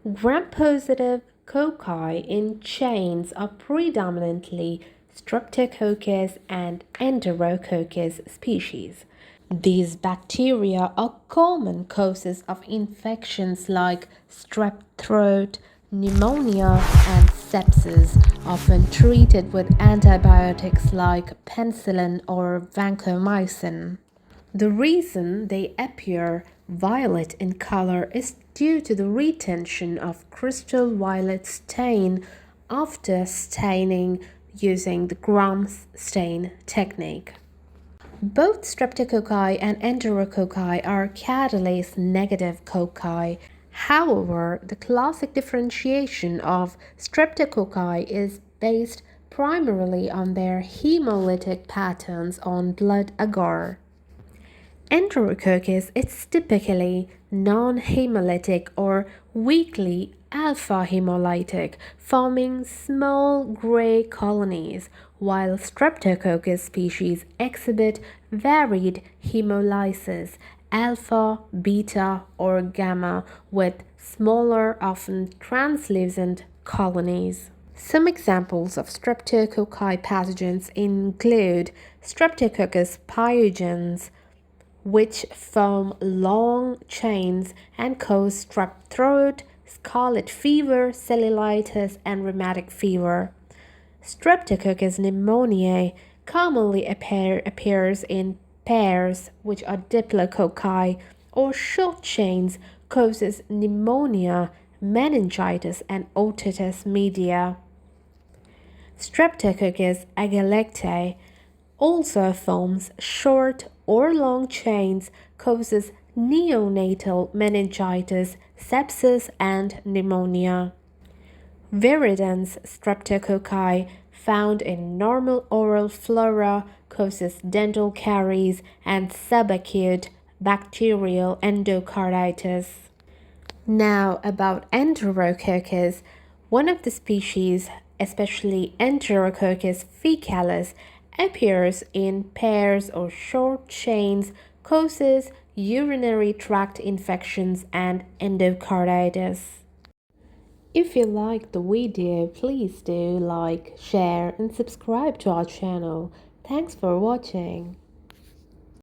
Gram-positive cocci in chains are predominantly Streptococcus and Enterococcus species. These bacteria are common causes of infections like strep throat, pneumonia, and sepsis, often treated with antibiotics like penicillin or vancomycin. The reason they appear violet in color is due to the retention of crystal violet stain after staining using the Gram stain technique. Both Streptococci and Enterococci are catalase-negative cocci. However, the classic differentiation of Streptococci is based primarily on their hemolytic patterns on blood agar. Enterococcus is typically non-hemolytic or weakly alpha-hemolytic, forming small gray colonies, while Streptococcus species exhibit varied hemolysis, alpha, beta, or gamma, with smaller, often translucent colonies. Some examples of Streptococci pathogens include Streptococcus pyogenes, which form long chains and cause strep throat, scarlet fever, cellulitis, and rheumatic fever. Streptococcus pneumoniae commonly appears in pairs, which are diplococci, or short chains, causes pneumonia, meningitis, and otitis media. Streptococcus agalactiae also forms short or long chains, causes neonatal meningitis, sepsis, and pneumonia. Viridans streptococci found in normal oral flora causes dental caries and subacute bacterial endocarditis. Now about Enterococcus, one of the species, especially Enterococcus faecalis, appears in pairs or short chains, causes urinary tract infections and endocarditis. If you liked the video, please do like, share, and subscribe to our channel. Thanks for watching.